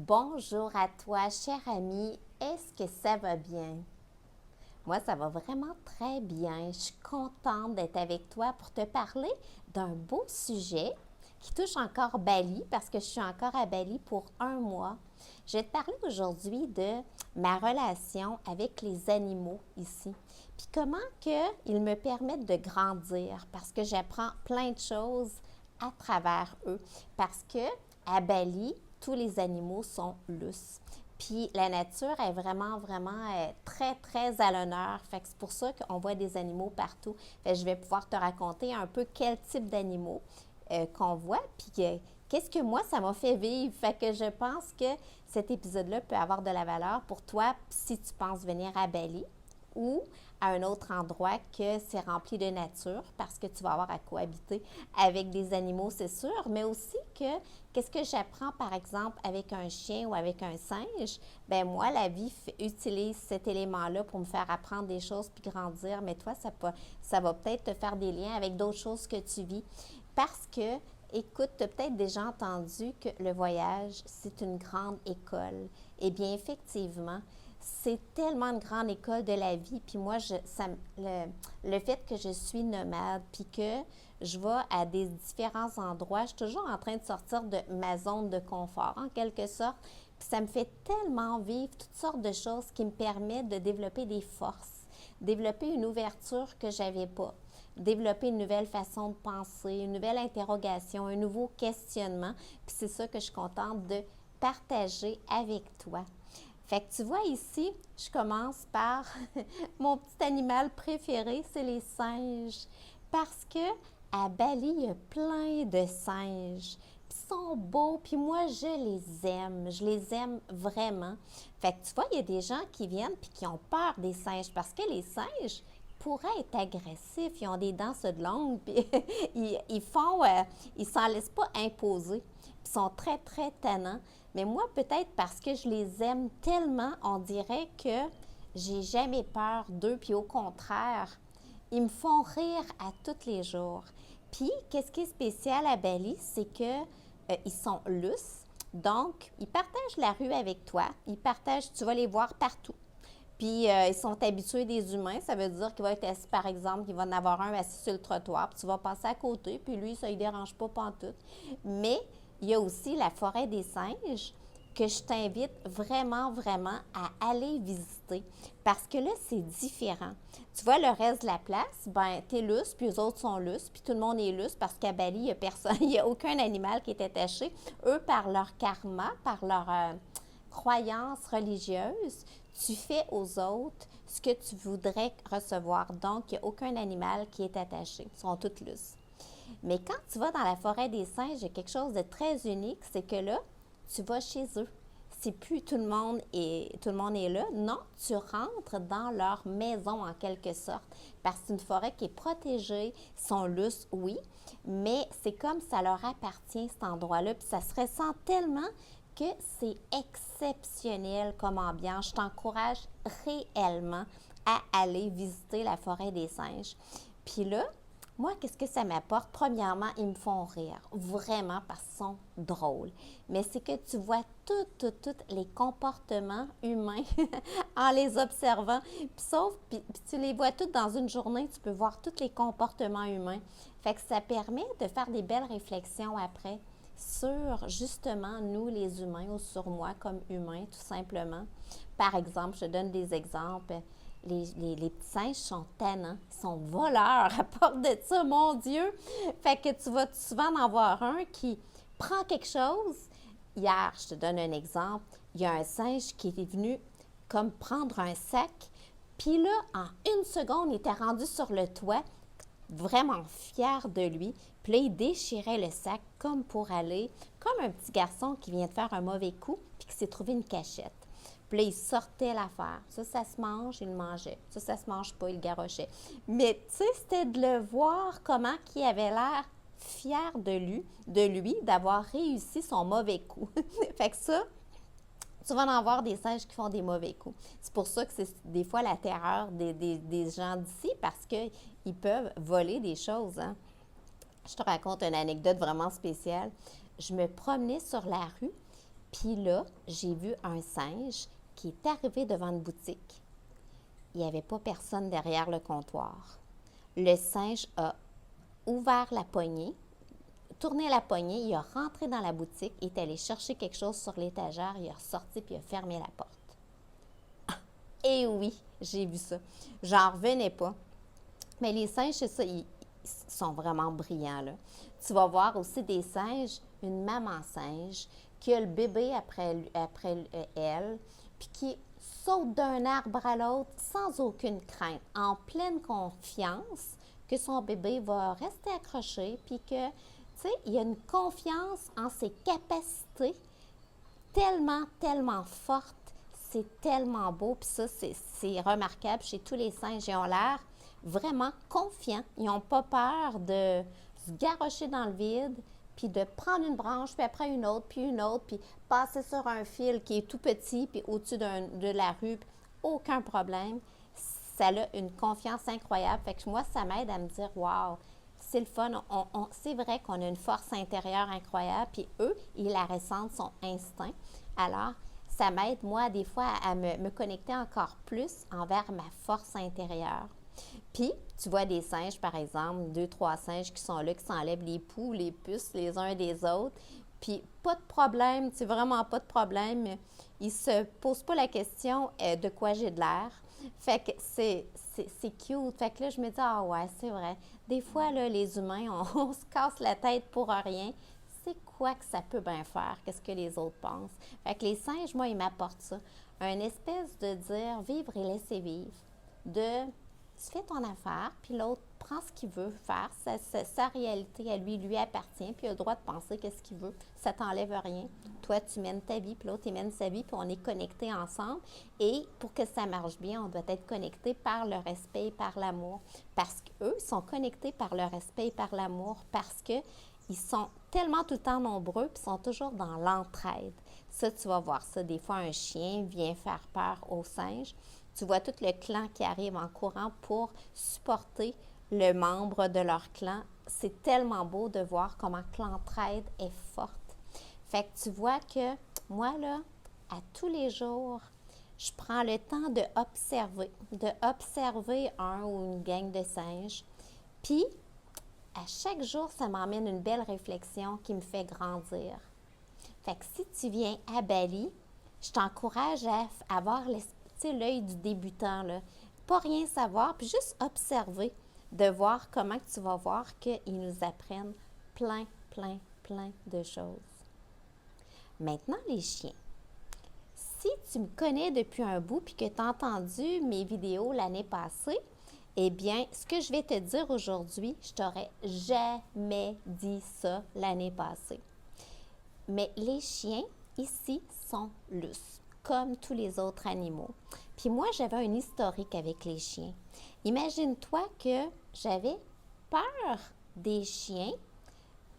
Bonjour à toi, cher ami. Est-ce que ça va bien? Moi, ça va vraiment très bien. Je suis contente d'être avec toi pour te parler d'un beau sujet qui touche encore Bali parce que je suis encore à Bali pour un mois. Je vais te parler aujourd'hui de ma relation avec les animaux ici. Puis comment qu'ils me permettent de grandir parce que j'apprends plein de choses à travers eux. Parce que à Bali, tous les animaux sont lousses. Puis la nature est vraiment très, très à l'honneur. Fait que c'est pour ça qu'on voit des animaux partout. Fait que je vais pouvoir te raconter un peu quel type d'animaux qu'on voit, puis qu'est-ce que moi, ça m'a fait vivre. Fait que je pense que cet épisode-là peut avoir de la valeur pour toi si tu penses venir à Bali ou à un autre endroit que c'est rempli de nature parce que tu vas avoir à cohabiter avec des animaux, c'est sûr, mais aussi que qu'est-ce que j'apprends par exemple avec un chien ou avec un singe? Ben moi, la vie utilise cet élément-là pour me faire apprendre des choses puis grandir, mais toi, ça va peut-être te faire des liens avec d'autres choses que tu vis parce que écoute, tu as peut-être déjà entendu que le voyage, c'est une grande école. Eh bien, effectivement, c'est tellement une grande école de la vie. Puis moi, le fait que je suis nomade, puis que je vais à des différents endroits, je suis toujours en train de sortir de ma zone de confort, en quelque sorte. Puis ça me fait tellement vivre toutes sortes de choses qui me permettent de développer des forces, développer une ouverture que je n'avais pas, développer une nouvelle façon de penser, une nouvelle interrogation, un nouveau questionnement. Puis c'est ça que je suis contente de partager avec toi. Fait que tu vois ici, je commence par mon petit animal préféré, c'est les singes. Parce que à Bali, il y a plein de singes. Puis ils sont beaux, puis moi, je les aime vraiment. Fait que tu vois, il y a des gens qui viennent puis qui ont peur des singes parce que les singes pourraient être agressifs, ils ont des dents de longues, puis ils s'en laissent pas imposer, puis ils sont très, très tannants. Mais moi, peut-être parce que je les aime tellement, on dirait que j'ai jamais peur d'eux, puis au contraire, ils me font rire à tous les jours. Puis, qu'est-ce qui est spécial à Bali, c'est que ils sont lousses, donc ils partagent la rue avec toi, tu vas les voir partout. Puis, ils sont habitués des humains. Ça veut dire qu'il va être assis, par exemple, il va en avoir un assis sur le trottoir, puis tu vas passer à côté, puis lui, ça ne lui dérange pas pantoute. Mais il y a aussi la forêt des singes que je t'invite vraiment à aller visiter. Parce que là, c'est différent. Tu vois, le reste de la place, ben, t'es lousse, puis les autres sont lousses, puis tout le monde est lousse parce qu'à Bali, il n'y a personne, il n'y a aucun animal qui est attaché. Eux, par leur karma, par leur croyance religieuse, tu fais aux autres ce que tu voudrais recevoir. Donc, il n'y a aucun animal qui est attaché. Ils sont toutes lousses. Mais quand tu vas dans la forêt des singes, il y a quelque chose de très unique, c'est que là, tu vas chez eux. C'est plus tout le monde est là. Non, tu rentres dans leur maison en quelque sorte. Parce que c'est une forêt qui est protégée. Ils sont lousses, oui, mais c'est comme ça leur appartient cet endroit-là. Puis ça se ressent tellement que c'est exceptionnel comme ambiance. Je t'encourage réellement à aller visiter la forêt des singes. Puis là, moi, qu'est-ce que ça m'apporte? Premièrement, ils me font rire, vraiment, parce qu'ils sont drôles. Mais c'est que tu vois tous les comportements humains en les observant. Puis tu les vois tous dans une journée, tu peux voir tous les comportements humains. Fait que ça permet de faire des belles réflexions après sur, justement, nous, les humains, ou sur moi comme humain, tout simplement. Par exemple, je te donne des exemples. Les petits singes sont tannants, ils sont voleurs à part de ça, mon Dieu. Fait que tu vas souvent en voir un qui prend quelque chose. Hier, je te donne un exemple, il y a un singe qui est venu comme prendre un sac, puis là, en une seconde, il était rendu sur le toit, vraiment fier de lui. Puis là, il déchirait le sac comme pour aller, comme un petit garçon qui vient de faire un mauvais coup, puis qui s'est trouvé une cachette. Puis là, il sortait l'affaire. Ça se mange, il le mangeait. Ça se mange pas, il le garochait. Mais tu sais, c'était de le voir comment il avait l'air fier de lui d'avoir réussi son mauvais coup. Fait que ça, tu vas en avoir des singes qui font des mauvais coups. C'est pour ça que c'est des fois la terreur des gens d'ici parce qu'ils peuvent voler des choses. Hein. Je te raconte une anecdote vraiment spéciale. Je me promenais sur la rue, Puis là, j'ai vu un singe qui est arrivé devant une boutique. Il n'y avait pas personne derrière le comptoir. Le singe a ouvert la poignée, tourné la poignée, il a rentré dans la boutique, il est allé chercher quelque chose sur l'étagère, il est ressorti puis il a fermé la porte. Et oui, j'ai vu ça. J'en revenais pas. Mais les singes, c'est ça, ils sont vraiment brillants, là. Tu vas voir aussi des singes, une maman singe, qui a le bébé après elle, puis qui saute d'un arbre à l'autre sans aucune crainte, en pleine confiance que son bébé va rester accroché, puis que, tu sais, il y a une confiance en ses capacités tellement, tellement forte. C'est tellement beau, puis ça, c'est remarquable chez tous les singes. Ils ont l'air vraiment confiants. Ils n'ont pas peur de se garrocher dans le vide, puis de prendre une branche, puis après une autre, puis passer sur un fil qui est tout petit, puis au-dessus de la rue, puis aucun problème. Ça a une confiance incroyable. Fait que moi, ça m'aide à me dire, wow, c'est le fun. C'est vrai qu'on a une force intérieure incroyable, puis eux, ils la ressentent, son instinct. Alors, ça m'aide, moi, des fois, à me connecter encore plus envers ma force intérieure. Puis, tu vois des singes, par exemple, 2, 3 singes qui sont là, qui s'enlèvent les poux, les puces les uns des autres. Puis, pas de problème, c'est vraiment pas de problème. Ils se posent pas la question de quoi j'ai de l'air. Fait que c'est cute. Fait que là, je me dis, ah ouais, c'est vrai. Des fois, là, les humains, on se casse la tête pour rien. C'est quoi que ça peut bien faire? Qu'est-ce que les autres pensent? Fait que les singes, moi, ils m'apportent ça. Un espèce de dire vivre et laisser vivre. De tu fais ton affaire, puis l'autre prend ce qu'il veut faire. Sa réalité à lui appartient, puis il a le droit de penser qu'est-ce qu'il veut. Ça t'enlève rien. Toi, tu mènes ta vie, puis l'autre, il mène sa vie, puis on est connectés ensemble. Et pour que ça marche bien, on doit être connectés par le respect et par l'amour. Parce qu'eux sont connectés par le respect et par l'amour, parce que ils sont tellement tout le temps nombreux, puis sont toujours dans l'entraide. Ça, tu vas voir ça. Des fois, un chien vient faire peur aux singes. Tu vois tout le clan qui arrive en courant pour supporter le membre de leur clan. C'est tellement beau de voir comment l'entraide est forte. Fait que tu vois que moi, là, à tous les jours, je prends le temps de observer un ou une gang de singes. Puis, à chaque jour, ça m'emmène une belle réflexion qui me fait grandir. Fait que si tu viens à Bali, je t'encourage à avoir l'œil du débutant, là. Pas rien savoir, puis juste observer, de voir comment tu vas voir qu'ils nous apprennent plein, plein, plein de choses. Maintenant, les chiens. Si tu me connais depuis un bout puis que tu as entendu mes vidéos l'année passée, eh bien, ce que je vais te dire aujourd'hui, je t'aurais jamais dit ça l'année passée. Mais les chiens, ici, sont lousses, comme tous les autres animaux. Puis moi, j'avais un historique avec les chiens. Imagine-toi que j'avais peur des chiens,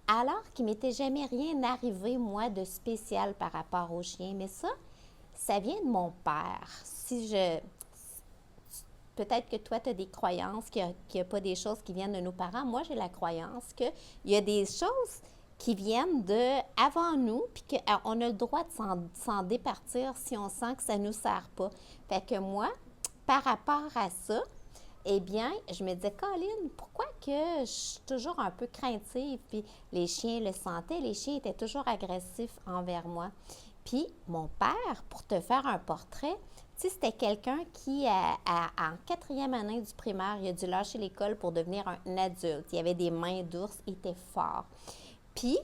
alors qu'il ne m'était jamais rien arrivé, moi, de spécial par rapport aux chiens. Mais ça vient de mon père. Peut-être que toi, tu as des croyances, qu'il n'y a pas des choses qui viennent de nos parents. Moi, j'ai la croyance qu'il y a des choses qui viennent avant nous, puis qu'on a le droit de s'en départir si on sent que ça ne nous sert pas. Fait que moi, par rapport à ça, eh bien, je me disais, Colline, pourquoi que je suis toujours un peu craintive? Puis les chiens le sentaient, les chiens étaient toujours agressifs envers moi. Puis mon père, pour te faire un portrait, tu sais, c'était quelqu'un qui, en 4e année du primaire, il a dû lâcher l'école pour devenir un adulte. Il avait des mains d'ours, il était fort. Puis,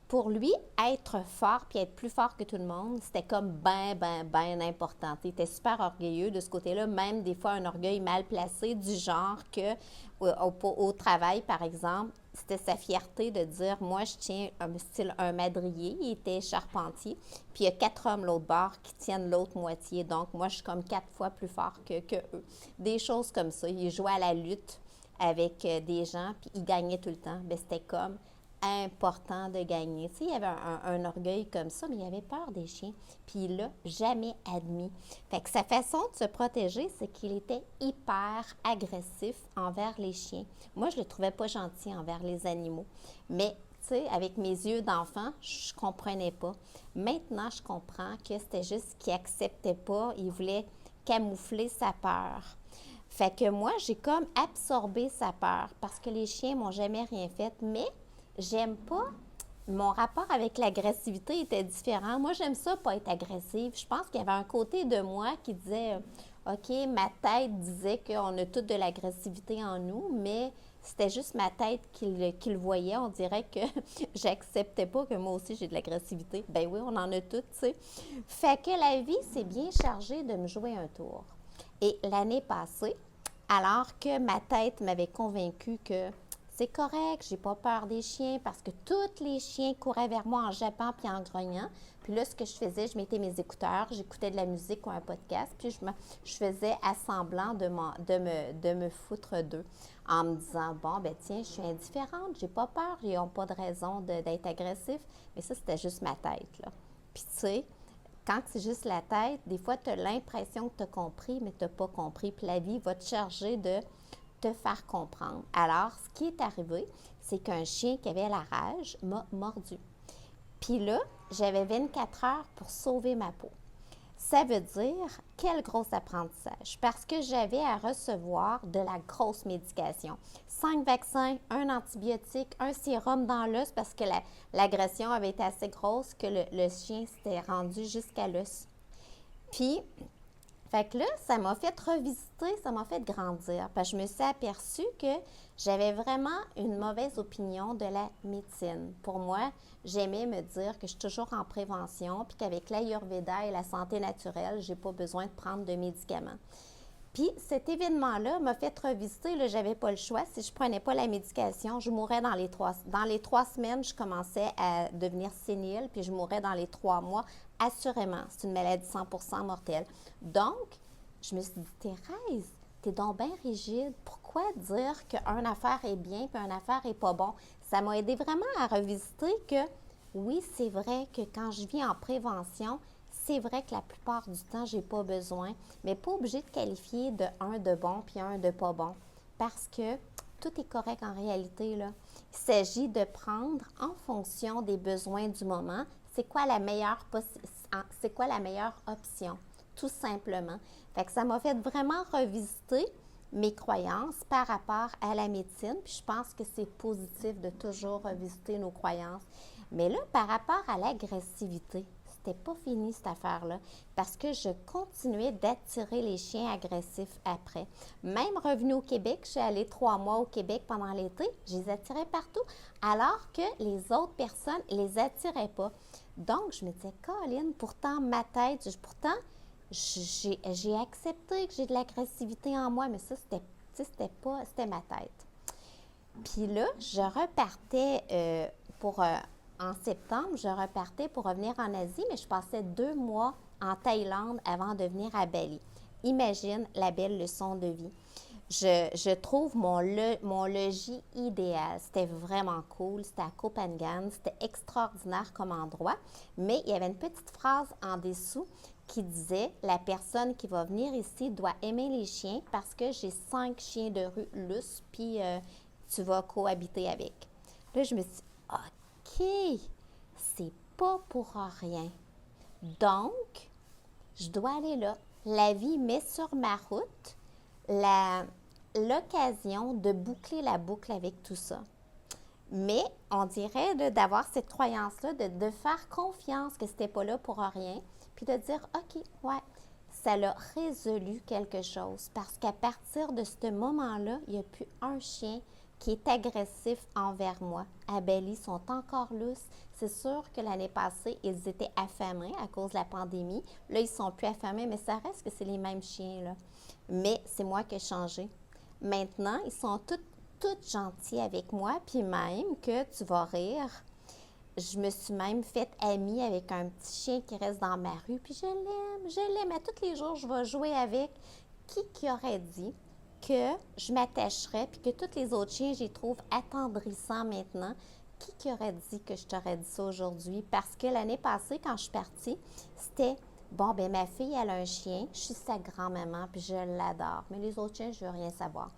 pour lui, être fort puis être plus fort que tout le monde, c'était comme ben important. Il était super orgueilleux de ce côté-là, même des fois un orgueil mal placé, du genre que au travail, par exemple, c'était sa fierté de dire, moi, je tiens un madrier, il était charpentier, puis il y a 4 hommes l'autre bord qui tiennent l'autre moitié, donc moi, je suis comme 4 fois plus fort que eux. Des choses comme ça. Il jouait à la lutte avec des gens, puis il gagnait tout le temps. Bien, c'était comme important de gagner. Tu sais, il y avait un orgueil comme ça, mais il avait peur des chiens. Puis il l'a jamais admis. Fait que sa façon de se protéger, c'est qu'il était hyper agressif envers les chiens. Moi, je le trouvais pas gentil envers les animaux. Mais tu sais, avec mes yeux d'enfant, je comprenais pas. Maintenant, je comprends que c'était juste qu'il acceptait pas, il voulait camoufler sa peur. Fait que moi, j'ai comme absorbé sa peur parce que les chiens m'ont jamais rien fait, mais j'aime pas. Mon rapport avec l'agressivité était différent. Moi, j'aime ça, pas être agressive. Je pense qu'il y avait un côté de moi qui disait, OK, ma tête disait qu'on a toute de l'agressivité en nous, mais c'était juste ma tête qui le voyait. On dirait que j'acceptais pas que moi aussi j'ai de l'agressivité. Ben oui, on en a toutes, tu sais. Fait que la vie s'est bien chargée de me jouer un tour. Et l'année passée, alors que ma tête m'avait convaincue que c'est correct, j'ai pas peur des chiens parce que tous les chiens couraient vers moi en jappant puis en grognant. Puis là, ce que je faisais, je mettais mes écouteurs, j'écoutais de la musique ou un podcast, puis je faisais assemblant de me foutre d'eux en me disant, bon, ben tiens, je suis indifférente, j'ai pas peur, ils n'ont pas de raison d'être agressifs. Mais ça, c'était juste ma tête, là. Puis tu sais, quand c'est juste la tête, des fois, tu as l'impression que tu as compris, mais tu n'as pas compris. Puis la vie va te charger de te faire comprendre. Alors, ce qui est arrivé, c'est qu'un chien qui avait la rage m'a mordu. Puis là, j'avais 24 heures pour sauver ma peau. Ça veut dire quel gros apprentissage, parce que j'avais à recevoir de la grosse médication. 5 vaccins, un antibiotique, un sérum dans l'os parce que l'agression avait été assez grosse que le chien s'était rendu jusqu'à l'os. Puis, fait que là, ça m'a fait revisiter, ça m'a fait grandir. Parce que je me suis aperçue que j'avais vraiment une mauvaise opinion de la médecine. Pour moi, j'aimais me dire que je suis toujours en prévention, puis qu'avec l'Ayurveda et la santé naturelle, j'ai pas besoin de prendre de médicaments. Puis cet événement-là m'a fait revisiter, là, j'avais pas le choix. Si je prenais pas la médication, je mourrais dans les 3 semaines, je commençais à devenir sénile, puis je mourrais dans les 3 mois, assurément. C'est une maladie 100% mortelle. Donc, je me suis dit, Thérèse, t'es donc bien rigide. Pourquoi dire qu'une affaire est bien puis une affaire est pas bon? Ça m'a aidé vraiment à revisiter que, oui, c'est vrai que quand je vis en prévention, c'est vrai que la plupart du temps, j'ai pas besoin, mais pas obligé de qualifier de un de bon puis un de pas bon. Parce que tout est correct en réalité, là. Il s'agit de prendre en fonction des besoins du moment, c'est quoi la meilleure option, tout simplement. Fait que ça m'a fait vraiment revisiter mes croyances par rapport à la médecine, puis je pense que c'est positif de toujours revisiter nos croyances. Mais là, par rapport à l'agressivité, c'était pas fini cette affaire-là parce que je continuais d'attirer les chiens agressifs après. Même revenue au Québec, je suis allée 3 mois au Québec pendant l'été, je les attirais partout alors que les autres personnes ne les attiraient pas. Donc, je me disais, Colline, pourtant ma tête, j'ai accepté que j'ai de l'agressivité en moi, mais ça, c'était ma tête. Puis là, je repartais en septembre, je repartais pour revenir en Asie, mais je passais 2 mois en Thaïlande avant de venir à Bali. Imagine la belle leçon de vie. Je trouve mon logis idéal. C'était vraiment cool. C'était à Koh Phangan. C'était extraordinaire comme endroit. Mais il y avait une petite phrase en dessous qui disait « La personne qui va venir ici doit aimer les chiens parce que j'ai 5 chiens de rue lusses, puis tu vas cohabiter avec. » Là, je me suis dit « OK, c'est pas pour rien. Donc, je dois aller là. » La vie met sur ma route l'occasion de boucler la boucle avec tout ça. Mais on dirait d'avoir cette croyance-là, de faire confiance que c'était pas là pour rien, puis de dire, OK, ouais, ça l'a résolu quelque chose. Parce qu'à partir de ce moment-là, il n'y a plus un chien qui est agressif envers moi. À Bali, ils sont encore lousses. C'est sûr que l'année passée, ils étaient affamés à cause de la pandémie. Là, ils sont plus affamés, mais ça reste que c'est les mêmes chiens, là. Mais c'est moi qui ai changé. Maintenant, ils sont tous gentils avec moi, puis même que tu vas rire, je me suis même faite amie avec un petit chien qui reste dans ma rue, puis je l'aime. À tous les jours, je vais jouer avec. Qui aurait dit que je m'attacherais, puis que tous les autres chiens, j'y trouve attendrissants maintenant? Qui aurait dit que je t'aurais dit ça aujourd'hui? Parce que l'année passée, quand je suis partie, c'était, bon, ben ma fille, elle a un chien, je suis sa grand-maman, puis je l'adore. Mais les autres chiens, je veux rien savoir.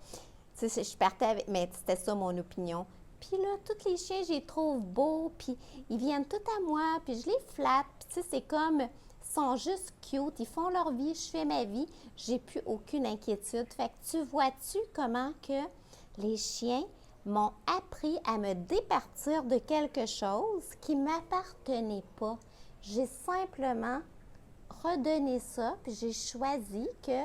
Tu sais, je partais avec, mais c'était ça mon opinion. Puis là, tous les chiens, je les trouve beaux, puis ils viennent tout à moi, puis je les flatte. Puis tu sais, c'est comme, ils sont juste cute, ils font leur vie, je fais ma vie, j'ai plus aucune inquiétude. Fait que tu vois-tu comment que les chiens m'ont appris à me départir de quelque chose qui ne m'appartenait pas. J'ai simplement redonné ça, puis j'ai choisi que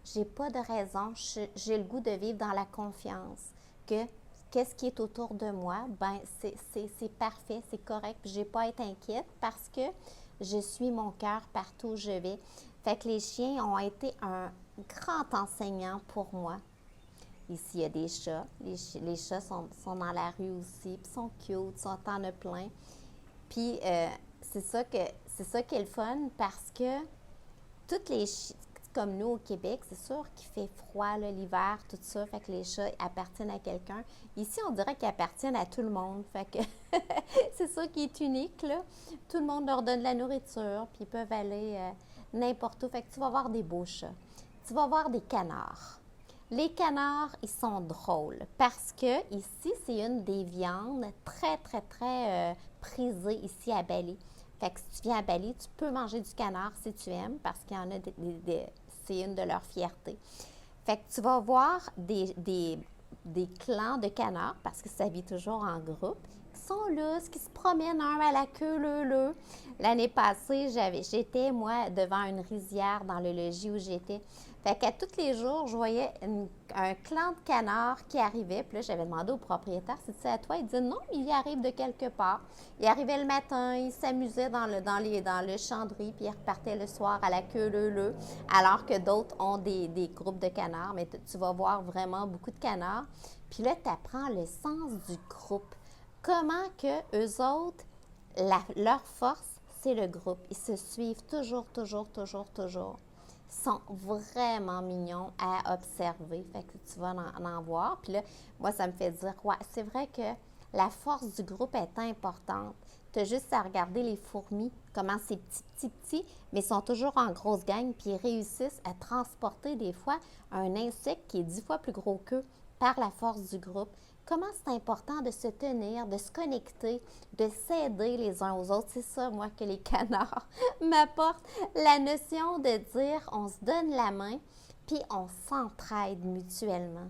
j'ai pas de raison, j'ai le goût de vivre dans la confiance, que qu'est-ce qui est autour de moi, ben c'est parfait, c'est correct, puis j'ai pas à être inquiète parce que je suis mon cœur partout où je vais. Fait que les chiens ont été un grand enseignant pour moi. Ici, il y a des chats. Les chats sont dans la rue aussi, puis sont cute, t'en as plein. Puis c'est ça qui est le fun parce que toutes les comme nous au Québec, c'est sûr qu'il fait froid l'hiver, tout ça, fait que les chats appartiennent à quelqu'un. Ici, on dirait qu'ils appartiennent à tout le monde, fait que c'est ça qui est unique, là. Tout le monde leur donne de la nourriture, puis ils peuvent aller n'importe où, fait que tu vas voir des beaux chats. Tu vas voir des canards. Les canards, ils sont drôles parce que ici, c'est une des viandes très, très, très prisées ici à Bali. Fait que si tu viens à Bali, tu peux manger du canard si tu aimes parce qu'il y en a c'est une de leurs fiertés. Fait que tu vas voir des clans de canards parce que ça vit toujours en groupe qui sont là, qui se promènent un à la queue leu. L'année passée, j'étais, moi, devant une rizière dans le logis où j'étais. Fait qu'à tous les jours, je voyais un clan de canards qui arrivait. Puis là, j'avais demandé au propriétaire, c'est-tu à toi? Il dit non, il arrive de quelque part. Il arrivait le matin, il s'amusait dans le champ-de-riz, puis il repartait le soir à la queue leu, alors que d'autres ont des groupes de canards. Mais tu vas voir vraiment beaucoup de canards. Puis là, tu apprends le sens du groupe. Comment que eux autres, leur force, c'est le groupe. Ils se suivent toujours. Ils sont vraiment mignons à observer. Fait que tu vas en voir. Puis là, moi, ça me fait dire, ouais, c'est vrai que la force du groupe est importante. Tu as juste à regarder les fourmis, comment c'est petit, mais ils sont toujours en grosse gang, puis ils réussissent à transporter des fois un insecte qui est 10 fois plus gros qu'eux par la force du groupe. Comment c'est important de se tenir, de se connecter, de s'aider les uns aux autres. C'est ça, moi, que les canards m'apportent. La notion de dire on se donne la main, puis on s'entraide mutuellement.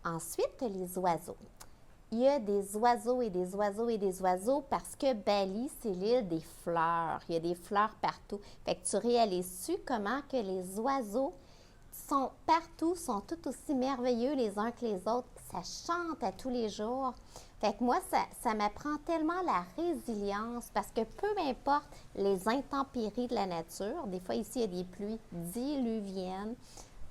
Ensuite, les oiseaux. Il y a des oiseaux et des oiseaux et des oiseaux parce que Bali, c'est l'île des fleurs. Il y a des fleurs partout. Fait que tu réalises-tu comment que les oiseaux sont partout, sont tout aussi merveilleux les uns que les autres. Ça chante à tous les jours. Fait que moi, ça m'apprend tellement la résilience parce que peu importe les intempéries de la nature, des fois ici, il y a des pluies diluviennes,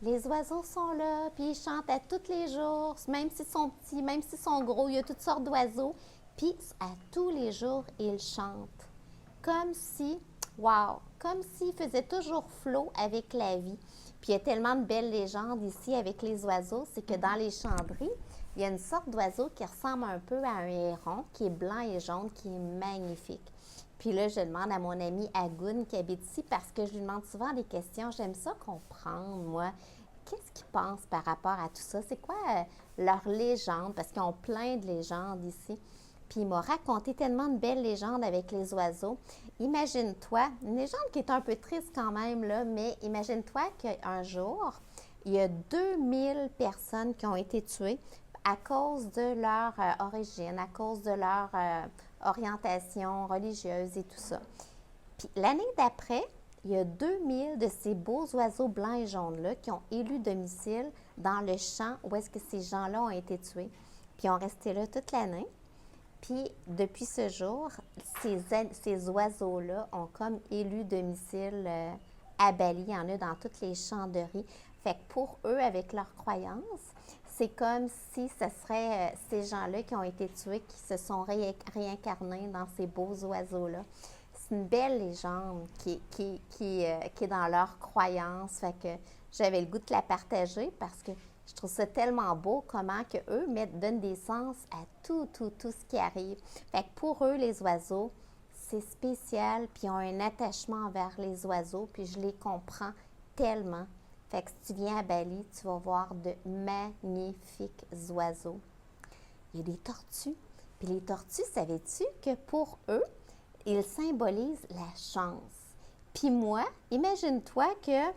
les oiseaux sont là, puis ils chantent à tous les jours, même s'ils sont petits, même s'ils sont gros, il y a toutes sortes d'oiseaux, puis à tous les jours, ils chantent. Comme si, wow, comme s'ils faisaient toujours flot avec la vie. Puis il y a tellement de belles légendes ici avec les oiseaux, c'est que dans les chambries, il y a une sorte d'oiseau qui ressemble un peu à un héron, qui est blanc et jaune, qui est magnifique. Puis là, je demande à mon amie Agoun qui habite ici parce que je lui demande souvent des questions. J'aime ça comprendre, moi. Qu'est-ce qu'ils pensent par rapport à tout ça? C'est quoi leur légende? Parce qu'ils ont plein de légendes ici. Puis il m'a raconté tellement de belles légendes avec les oiseaux. Imagine-toi, une légende qui est un peu triste quand même, là, mais imagine-toi qu'un jour, il y a 2000 personnes qui ont été tuées à cause de leur origine, à cause de leur orientation religieuse et tout ça. Puis l'année d'après, il y a 2000 de ces beaux oiseaux blancs et jaunes-là qui ont élu domicile dans le champ où est-ce que ces gens-là ont été tués. Puis ils ont resté là toute l'année. Puis depuis ce jour, ces oiseaux-là ont comme élu domicile à Bali. Il y en a dans toutes les champs-de-riz. Fait que pour eux, avec leurs croyances, c'est comme si ce serait ces gens-là qui ont été tués, qui se sont réincarnés dans ces beaux oiseaux-là. C'est une belle légende qui est dans leurs croyances. Fait que j'avais le goût de la partager parce que je trouve ça tellement beau comment que eux donnent des sens à tout ce qui arrive. Fait que pour eux, les oiseaux, c'est spécial, puis ils ont un attachement envers les oiseaux, puis je les comprends tellement. Fait que si tu viens à Bali, tu vas voir de magnifiques oiseaux. il y a des tortues. Puis les tortues, savais-tu que pour eux, ils symbolisent la chance. Puis moi, imagine-toi que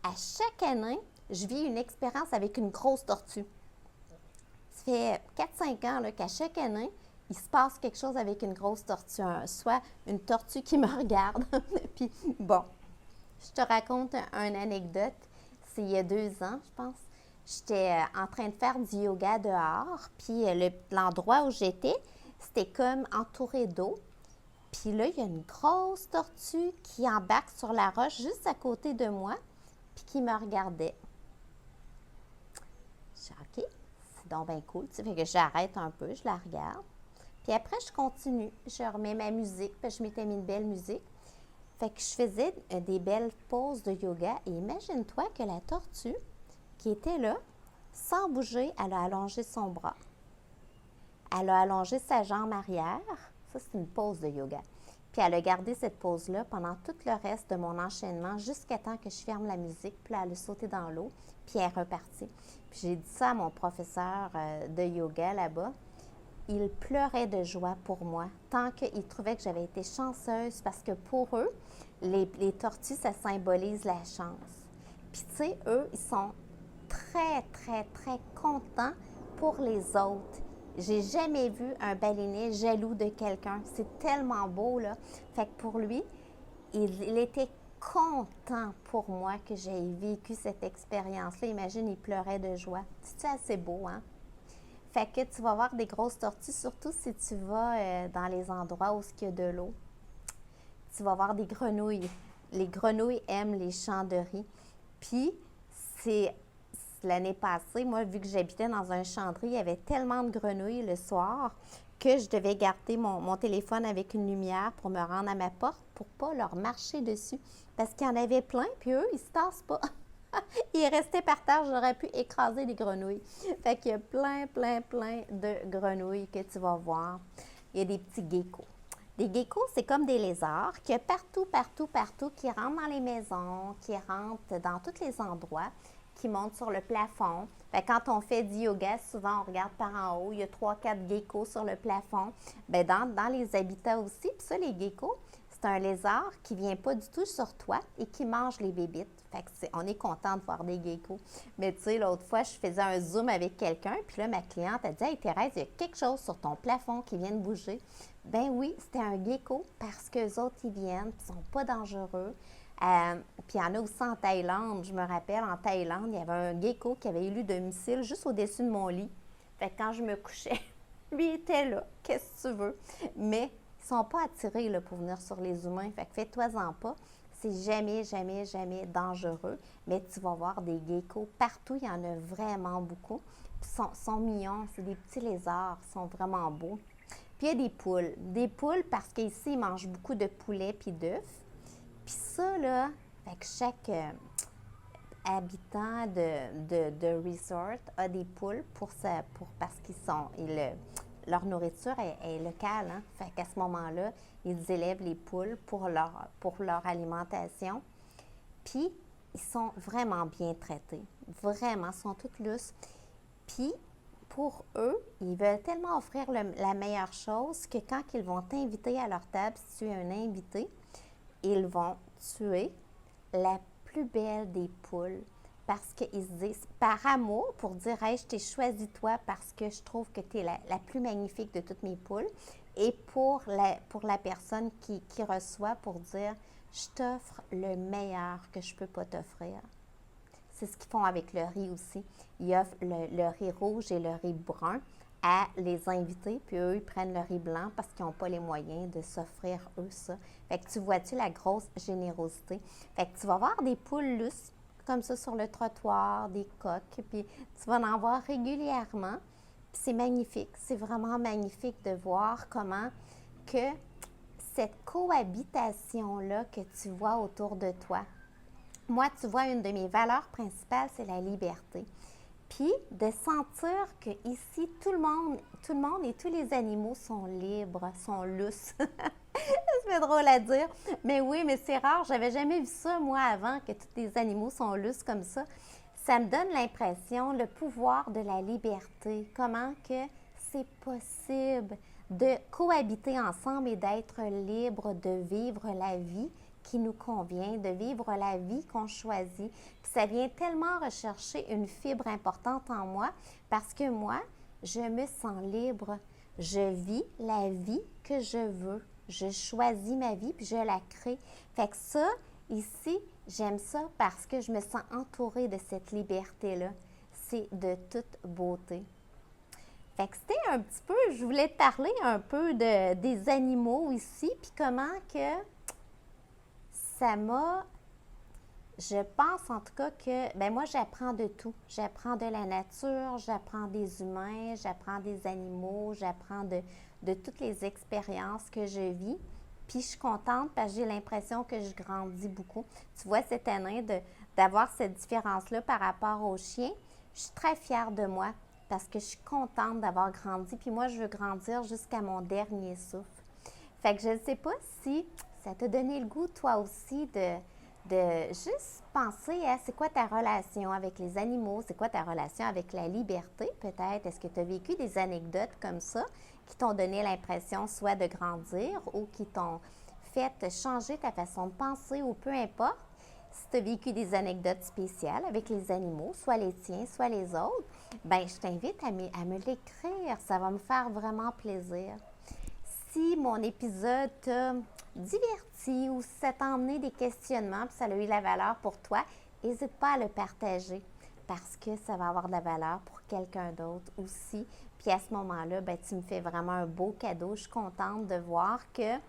à chaque année, je vis une expérience avec une grosse tortue. Ça fait 4-5 ans là, qu'à chaque année, il se passe quelque chose avec une grosse tortue. Soit une tortue qui me regarde. Puis bon, je te raconte une anecdote. C'est il y a 2 ans, je pense. J'étais en train de faire du yoga dehors. Puis l'endroit où j'étais, c'était comme entouré d'eau. Puis là, il y a une grosse tortue qui embarque sur la roche juste à côté de moi, puis qui me regardait. Je dis, OK, c'est donc bien cool. Tu sais, fait que j'arrête un peu, je la regarde. Puis après, je continue. Je remets ma musique, puis je m'étais mis une belle musique. Fait que je faisais des belles pauses de yoga. Et imagine-toi que la tortue qui était là, sans bouger, elle a allongé son bras. Elle a allongé sa jambe arrière. Ça, c'est une pause de yoga. Puis elle a gardé cette pause-là pendant tout le reste de mon enchaînement jusqu'à temps que je ferme la musique. Puis elle a sauté dans l'eau, puis elle est repartie. Puis j'ai dit ça à mon professeur de yoga là-bas. Il pleurait de joie pour moi, tant qu'il trouvait que j'avais été chanceuse parce que pour eux, les tortues, ça symbolise la chance. Puis tu sais, eux, ils sont très, très, très contents pour les autres. J'ai jamais vu un baleinier jaloux de quelqu'un. C'est tellement beau, là. Fait que pour lui, il était content pour moi que j'aie vécu cette expérience-là. Imagine, il pleurait de joie. C'est assez beau, hein? Fait que tu vas voir des grosses tortues, surtout si tu vas dans les endroits où il y a de l'eau. Tu vas voir des grenouilles. Les grenouilles aiment les champs de riz. Puis, c'est l'année passée, moi, vu que j'habitais dans un champ de riz, il y avait tellement de grenouilles le soir que je devais garder mon téléphone avec une lumière pour me rendre à ma porte pour ne pas leur marcher dessus. Parce qu'il y en avait plein, puis eux, ils ne se tassent pas. Ils restaient par terre, j'aurais pu écraser les grenouilles. Fait qu'il y a plein, plein, plein de grenouilles que tu vas voir. Il y a des petits geckos. Des geckos, c'est comme des lézards qui partout, partout, partout, qui rentrent dans les maisons, qui rentrent dans tous les endroits, qui montent sur le plafond. Fait que quand on fait du yoga, souvent on regarde par en haut, il y a 3-4 geckos sur le plafond. Bien, dans les habitats aussi, puis ça, les geckos, c'est un lézard qui ne vient pas du tout sur toi et qui mange les bébites. Fait que on est content de voir des geckos. Mais tu sais, l'autre fois, je faisais un zoom avec quelqu'un, puis là, ma cliente a dit « Hey Thérèse, il y a quelque chose sur ton plafond qui vient de bouger. » Ben oui, c'était un gecko parce qu'eux autres, ils viennent, ils ne sont pas dangereux. Puis il y en a aussi en Thaïlande. Je me rappelle, en Thaïlande, il y avait un gecko qui avait élu domicile juste au-dessus de mon lit. Fait que quand je me couchais, lui était là. Qu'est-ce que tu veux? Mais ils ne sont pas attirés là, pour venir sur les humains. Fait que fais-toi-en pas. C'est jamais, jamais, jamais dangereux. Mais tu vas voir des geckos partout. Il y en a vraiment beaucoup. Puis ils sont mignons. C'est des petits lézards. Ils sont vraiment beaux. Puis il y a des poules. Des poules parce qu'ici, ils mangent beaucoup de poulet puis d'œufs. Puis ça, là, fait que chaque habitant de resort a des poules parce qu'ils sont... leur nourriture est locale. Hein? Fait qu'à ce moment-là, ils élèvent les poules pour leur alimentation. Puis, ils sont vraiment bien traités. Vraiment, ils sont toutes lousses. Puis, pour eux, ils veulent tellement offrir la meilleure chose que quand ils vont t'inviter à leur table, si tu es un invité, ils vont tuer la plus belle des poules parce qu'ils se disent, par amour, pour dire « Hey, je t'ai choisi toi parce que je trouve que tu es la plus magnifique de toutes mes poules. » Et pour la personne qui reçoit, pour dire « Je t'offre le meilleur que je ne peux pas t'offrir. » C'est ce qu'ils font avec le riz aussi. Ils offrent le riz rouge et le riz brun à les invités, puis eux, ils prennent le riz blanc parce qu'ils n'ont pas les moyens de s'offrir eux ça. Fait que tu vois-tu la grosse générosité? Fait que tu vas voir des poules lousses comme ça sur le trottoir, des coqs, puis tu vas en voir régulièrement. Puis c'est magnifique, c'est vraiment magnifique de voir comment que cette cohabitation-là que tu vois autour de toi. Moi, tu vois, une de mes valeurs principales, c'est la liberté. Puis de sentir qu'ici, tout le monde et tous les animaux sont libres, sont lousses. Ça fait drôle à dire. Mais oui, mais c'est rare. J'avais jamais vu ça, moi, avant, que tous les animaux sont lousses comme ça. Ça me donne l'impression, le pouvoir de la liberté. Comment que c'est possible de cohabiter ensemble et d'être libre de vivre la vie qui nous convient, de vivre la vie qu'on choisit. Puis ça vient tellement rechercher une fibre importante en moi parce que moi, je me sens libre. Je vis la vie que je veux. Je choisis ma vie puis je la crée. Fait que ça, ici, j'aime ça parce que je me sens entourée de cette liberté-là. C'est de toute beauté. Fait que c'était un petit peu, je voulais te parler un peu des animaux ici, puis comment que ça m'a, je pense en tout cas que, ben moi j'apprends de tout. J'apprends de la nature, j'apprends des humains, j'apprends des animaux, j'apprends de toutes les expériences que je vis. Puis je suis contente parce que j'ai l'impression que je grandis beaucoup. Tu vois, cette année, d'avoir cette différence-là par rapport aux chiens, je suis très fière de moi parce que je suis contente d'avoir grandi. Puis moi, je veux grandir jusqu'à mon dernier souffle. Fait que je ne sais pas si ça t'a donné le goût, toi aussi, de juste penser à c'est quoi ta relation avec les animaux, c'est quoi ta relation avec la liberté peut-être. Est-ce que tu as vécu des anecdotes comme ça qui t'ont donné l'impression soit de grandir ou qui t'ont fait changer ta façon de penser ou peu importe. Si tu as vécu des anecdotes spéciales avec les animaux, soit les tiens, soit les autres, ben je t'invite à me l'écrire. Ça va me faire vraiment plaisir. Si mon épisode t'a diverti ou si ça t'a emmené des questionnements puis ça a eu la valeur pour toi, n'hésite pas à le partager parce que ça va avoir de la valeur pour quelqu'un d'autre aussi. Puis à ce moment-là, ben, tu me fais vraiment un beau cadeau. Je suis contente de voir que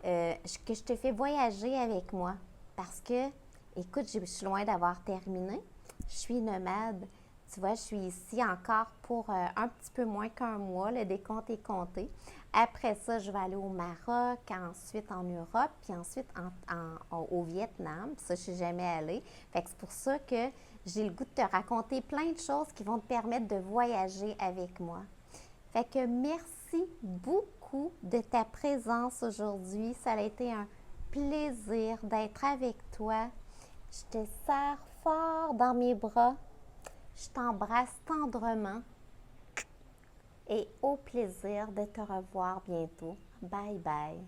je te fais voyager avec moi parce que, écoute, je suis loin d'avoir terminé. Je suis nomade. Tu vois, je suis ici encore pour un petit peu moins qu'un mois. Le décompte est compté. Après ça, je vais aller au Maroc, ensuite en Europe, puis ensuite au Vietnam. Puis ça, je ne suis jamais allée. Fait que c'est pour ça que j'ai le goût de te raconter plein de choses qui vont te permettre de voyager avec moi. Fait que merci beaucoup de ta présence aujourd'hui. Ça a été un plaisir d'être avec toi. Je te serre fort dans mes bras. Je t'embrasse tendrement et au plaisir de te revoir bientôt. Bye bye.